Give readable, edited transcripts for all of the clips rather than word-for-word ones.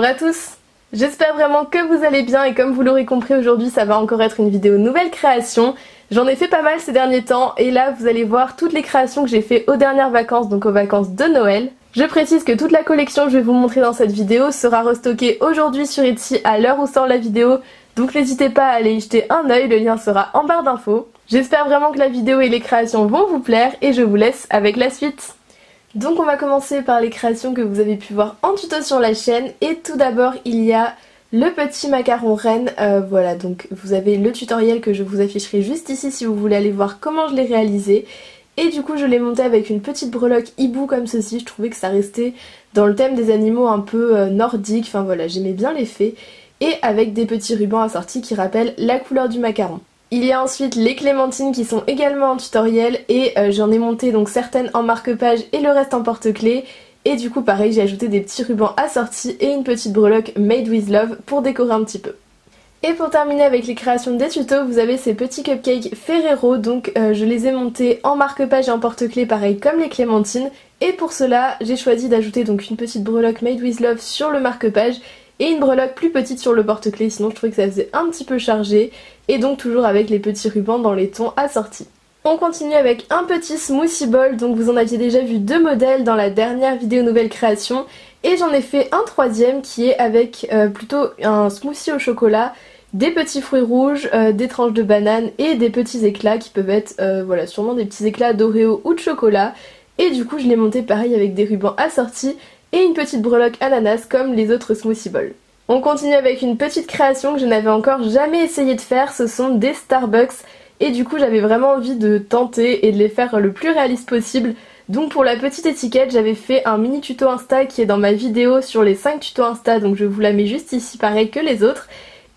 Bonjour à tous. J'espère vraiment que vous allez bien et comme vous l'aurez compris aujourd'hui ça va encore être une vidéo nouvelle création. J'en ai fait pas mal ces derniers temps et là vous allez voir toutes les créations que j'ai fait aux dernières vacances, donc aux vacances de Noël. Je précise que toute la collection que je vais vous montrer dans cette vidéo sera restockée aujourd'hui sur Etsy à l'heure où sort la vidéo, donc n'hésitez pas à aller y jeter un œil, le lien sera en barre d'infos. J'espère vraiment que la vidéo et les créations vont vous plaire et je vous laisse avec la suite. Donc on va commencer par les créations que vous avez pu voir en tuto sur la chaîne et tout d'abord il y a le petit macaron reine, voilà donc vous avez le tutoriel que je vous afficherai juste ici si vous voulez aller voir comment je l'ai réalisé. Et du coup je l'ai monté avec une petite breloque hibou comme ceci, je trouvais que ça restait dans le thème des animaux un peu nordiques, enfin voilà j'aimais bien l'effet. Et avec des petits rubans assortis qui rappellent la couleur du macaron. Il y a ensuite les clémentines qui sont également en tutoriel et j'en ai monté donc certaines en marque-page et le reste en porte-clés. Et du coup pareil j'ai ajouté des petits rubans assortis et une petite breloque made with love pour décorer un petit peu. Et pour terminer avec les créations des tutos, vous avez ces petits cupcakes Ferrero, donc je les ai montés en marque-page et en porte-clés pareil comme les clémentines. Et pour cela j'ai choisi d'ajouter donc une petite breloque made with love sur le marque-page et une breloque plus petite sur le porte-clés, sinon je trouvais que ça faisait un petit peu chargé, et donc toujours avec les petits rubans dans les tons assortis. On continue avec un petit smoothie bowl, donc vous en aviez déjà vu deux modèles dans la dernière vidéo nouvelle création, et j'en ai fait un troisième qui est avec plutôt un smoothie au chocolat, des petits fruits rouges, des tranches de banane et des petits éclats qui peuvent être voilà, sûrement des petits éclats d'Oreo ou de chocolat, et du coup je l'ai monté pareil avec des rubans assortis, et une petite breloque ananas comme les autres smoothie bowls. On continue avec une petite création que je n'avais encore jamais essayé de faire, ce sont des Starbucks et du coup j'avais vraiment envie de tenter et de les faire le plus réaliste possible. Donc pour la petite étiquette j'avais fait un mini tuto Insta qui est dans ma vidéo sur les 5 tutos Insta, donc je vous la mets juste ici pareil que les autres.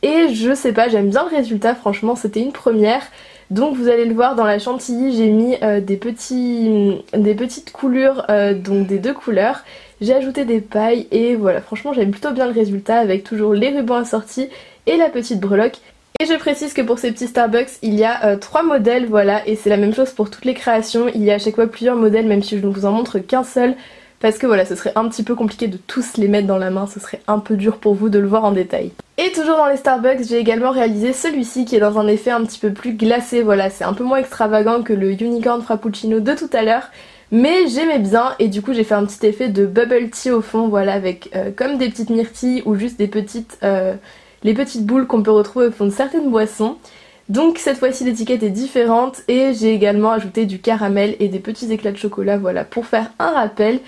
Et je sais pas, j'aime bien le résultat, franchement c'était une première. Donc vous allez le voir dans la chantilly j'ai mis des petites coulures, donc des deux couleurs. J'ai ajouté des pailles et voilà, franchement j'aime plutôt bien le résultat avec toujours les rubans assortis et la petite breloque. Et je précise que pour ces petits Starbucks il y a 3 modèles, voilà, et c'est la même chose pour toutes les créations. Il y a à chaque fois plusieurs modèles même si je ne vous en montre qu'un seul. Parce que voilà, ce serait un petit peu compliqué de tous les mettre dans la main, ce serait un peu dur pour vous de le voir en détail. Et toujours dans les Starbucks, j'ai également réalisé celui-ci qui est dans un effet un petit peu plus glacé, voilà, c'est un peu moins extravagant que le Unicorn Frappuccino de tout à l'heure. Mais j'aimais bien et du coup j'ai fait un petit effet de bubble tea au fond, voilà, avec comme des petites myrtilles ou juste des petites, les petites boules qu'on peut retrouver au fond de certaines boissons. Donc cette fois-ci l'étiquette est différente et j'ai également ajouté du caramel et des petits éclats de chocolat, voilà, pour faire un rappel.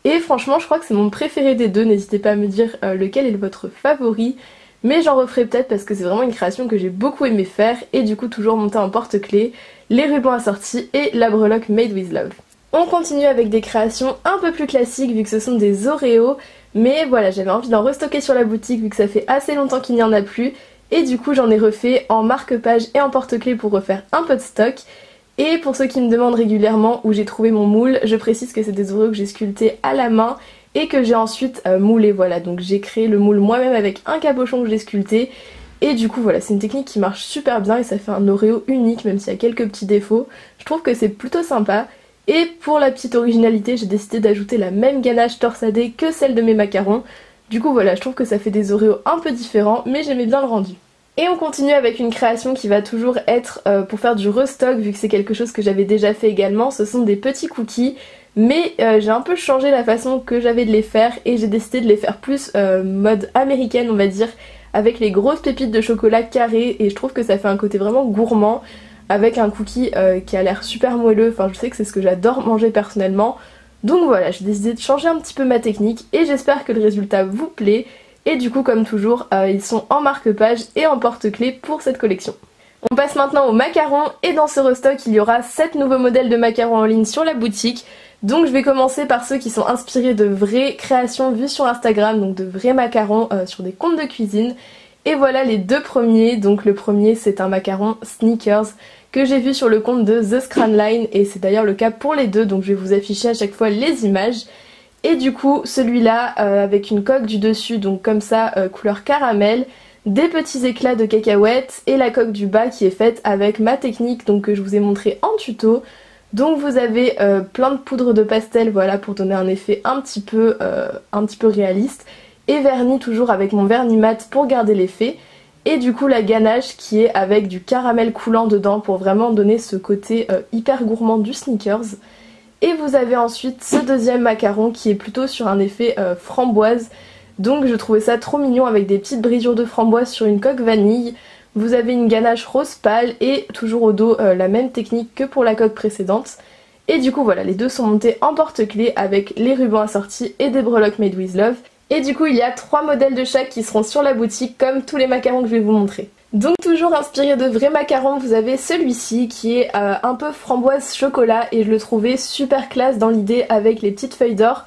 Et franchement je crois que c'est mon préféré des deux, n'hésitez pas à me dire lequel est votre favori. Mais j'en referai peut-être parce que c'est vraiment une création que j'ai beaucoup aimé faire et du coup toujours monter en porte-clés, les rubans assortis et la breloque made with love. On continue avec des créations un peu plus classiques vu que ce sont des Oreos, mais voilà j'avais envie d'en restocker sur la boutique vu que ça fait assez longtemps qu'il n'y en a plus et du coup j'en ai refait en marque-page et en porte-clés pour refaire un peu de stock. Et pour ceux qui me demandent régulièrement où j'ai trouvé mon moule, je précise que c'est des Oreos que j'ai sculptés à la main et que j'ai ensuite moulé, voilà, donc j'ai créé le moule moi-même avec un cabochon que j'ai sculpté. Et du coup voilà, c'est une technique qui marche super bien et ça fait un Oreo unique même s'il y a quelques petits défauts. Je trouve que c'est plutôt sympa. Et pour la petite originalité, j'ai décidé d'ajouter la même ganache torsadée que celle de mes macarons. Du coup voilà, je trouve que ça fait des Oreos un peu différents, mais j'aimais bien le rendu. Et on continue avec une création qui va toujours être pour faire du restock, vu que c'est quelque chose que j'avais déjà fait également. Ce sont des petits cookies, mais j'ai un peu changé la façon que j'avais de les faire et j'ai décidé de les faire plus mode américaine on va dire, avec les grosses pépites de chocolat carré et je trouve que ça fait un côté vraiment gourmand. Avec un cookie qui a l'air super moelleux, enfin je sais que c'est ce que j'adore manger personnellement. Donc voilà, j'ai décidé de changer un petit peu ma technique et j'espère que le résultat vous plaît. Et du coup comme toujours, ils sont en marque-page et en porte-clés pour cette collection. On passe maintenant aux macarons et dans ce restock il y aura 7 nouveaux modèles de macarons en ligne sur la boutique. Donc je vais commencer par ceux qui sont inspirés de vraies créations vues sur Instagram, donc de vrais macarons sur des comptes de cuisine. Et voilà les deux premiers, donc le premier c'est un macaron Snickers que j'ai vu sur le compte de The Scranline et c'est d'ailleurs le cas pour les deux, donc je vais vous afficher à chaque fois les images. Et du coup celui-là avec une coque du dessus, donc comme ça couleur caramel, des petits éclats de cacahuètes et la coque du bas qui est faite avec ma technique donc que je vous ai montré en tuto. Donc vous avez plein de poudre de pastel, voilà, pour donner un effet un petit peu réaliste. et verni toujours avec mon vernis mat pour garder l'effet. Et du coup la ganache qui est avec du caramel coulant dedans pour vraiment donner ce côté hyper gourmand du sneakers. Et vous avez ensuite ce deuxième macaron qui est plutôt sur un effet framboise. Donc je trouvais ça trop mignon avec des petites brisures de framboise sur une coque vanille. Vous avez une ganache rose pâle et toujours au dos la même technique que pour la coque précédente. Et du coup voilà, les deux sont montés en porte-clés avec les rubans assortis et des breloques made with love. Et du coup il y a 3 modèles de chaque qui seront sur la boutique comme tous les macarons que je vais vous montrer. Donc toujours inspiré de vrais macarons, vous avez celui-ci qui est un peu framboise chocolat et je le trouvais super classe dans l'idée avec les petites feuilles d'or.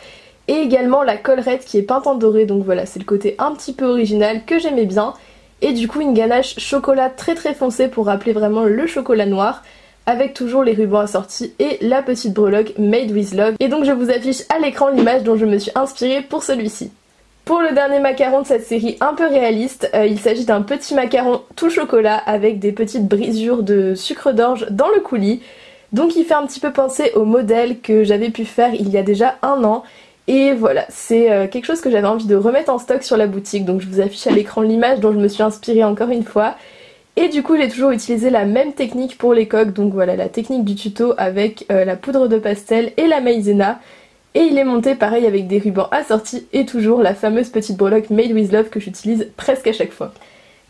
Et également la collerette qui est peinte en doré, donc voilà, c'est le côté un petit peu original que j'aimais bien. Et du coup une ganache chocolat très très foncée pour rappeler vraiment le chocolat noir, avec toujours les rubans assortis et la petite breloque made with love. Et donc je vous affiche à l'écran l'image dont je me suis inspirée pour celui-ci. Pour le dernier macaron de cette série un peu réaliste, il s'agit d'un petit macaron tout chocolat avec des petites brisures de sucre d'orge dans le coulis. Donc il fait un petit peu penser au modèle que j'avais pu faire il y a déjà 1 an. Et voilà, c'est quelque chose que j'avais envie de remettre en stock sur la boutique, donc je vous affiche à l'écran l'image dont je me suis inspirée encore une fois. Et du coup j'ai toujours utilisé la même technique pour les coques, donc voilà la technique du tuto avec la poudre de pastel et la maïzena. Et il est monté pareil avec des rubans assortis et toujours la fameuse petite breloque made with love que j'utilise presque à chaque fois.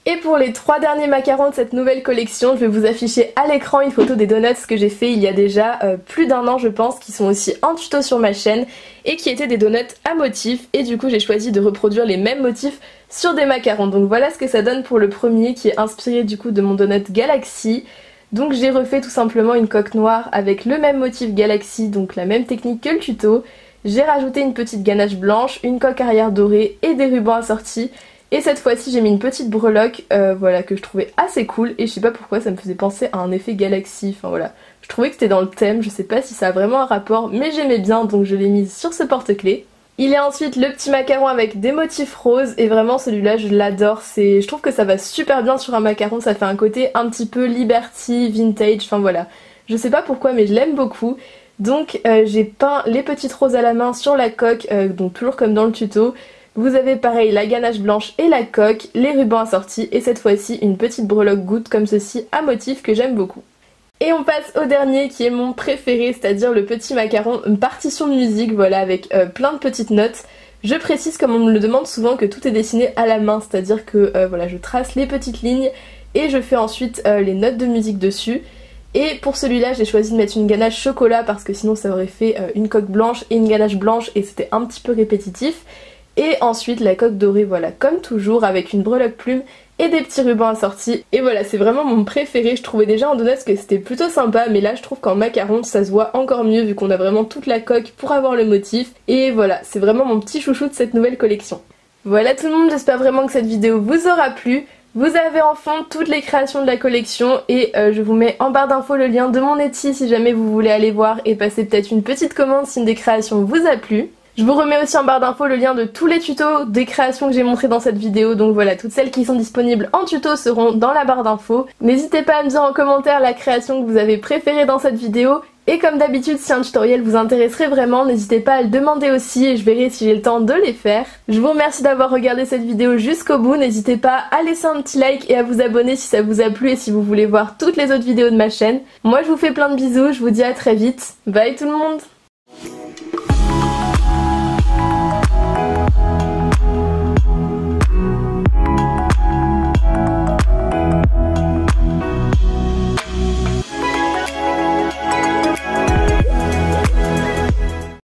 Et pour les 3 derniers macarons de cette nouvelle collection, je vais vous afficher à l'écran une photo des donuts que j'ai fait il y a déjà plus d'1 an je pense, qui sont aussi en tuto sur ma chaîne et qui étaient des donuts à motifs, et du coup j'ai choisi de reproduire les mêmes motifs sur des macarons. Donc voilà ce que ça donne pour le premier qui est inspiré du coup de mon donut Galaxy. Donc j'ai refait tout simplement une coque noire avec le même motif Galaxy, donc la même technique que le tuto. J'ai rajouté une petite ganache blanche, une coque arrière dorée et des rubans assortis. Et cette fois-ci j'ai mis une petite breloque voilà, que je trouvais assez cool, et je sais pas pourquoi ça me faisait penser à un effet Galaxy, enfin voilà. Je trouvais que c'était dans le thème, je sais pas si ça a vraiment un rapport, mais j'aimais bien donc je l'ai mise sur ce porte-clés. Il y a ensuite le petit macaron avec des motifs roses, et vraiment celui-là je l'adore, je trouve que ça va super bien sur un macaron, ça fait un côté un petit peu Liberty, vintage, enfin voilà. Je sais pas pourquoi mais je l'aime beaucoup. Donc j'ai peint les petites roses à la main sur la coque, donc toujours comme dans le tuto. Vous avez pareil la ganache blanche et la coque, les rubans assortis et cette fois-ci une petite breloque goutte comme ceci à motif que j'aime beaucoup. Et on passe au dernier qui est mon préféré, c'est-à-dire le petit macaron partition de musique, voilà, avec plein de petites notes. Je précise, comme on me le demande souvent, que tout est dessiné à la main, c'est-à-dire que voilà, je trace les petites lignes et je fais ensuite les notes de musique dessus. Et pour celui-là j'ai choisi de mettre une ganache chocolat parce que sinon ça aurait fait une coque blanche et une ganache blanche et c'était un petit peu répétitif. Et ensuite la coque dorée, voilà, comme toujours avec une breloque plume et des petits rubans assortis. Et voilà, c'est vraiment mon préféré. Je trouvais déjà en donuts que c'était plutôt sympa, mais là je trouve qu'en macaron ça se voit encore mieux vu qu'on a vraiment toute la coque pour avoir le motif. Et voilà, c'est vraiment mon petit chouchou de cette nouvelle collection. Voilà tout le monde, j'espère vraiment que cette vidéo vous aura plu. Vous avez en fond toutes les créations de la collection et je vous mets en barre d'infos le lien de mon Etsy si jamais vous voulez aller voir et passer peut-être une petite commande si une des créations vous a plu. Je vous remets aussi en barre d'infos le lien de tous les tutos des créations que j'ai montrées dans cette vidéo, donc voilà, toutes celles qui sont disponibles en tuto seront dans la barre d'infos. N'hésitez pas à me dire en commentaire la création que vous avez préférée dans cette vidéo, et comme d'habitude si un tutoriel vous intéresserait vraiment, n'hésitez pas à le demander aussi et je verrai si j'ai le temps de les faire. Je vous remercie d'avoir regardé cette vidéo jusqu'au bout, n'hésitez pas à laisser un petit like et à vous abonner si ça vous a plu et si vous voulez voir toutes les autres vidéos de ma chaîne. Moi je vous fais plein de bisous, je vous dis à très vite, bye tout le monde.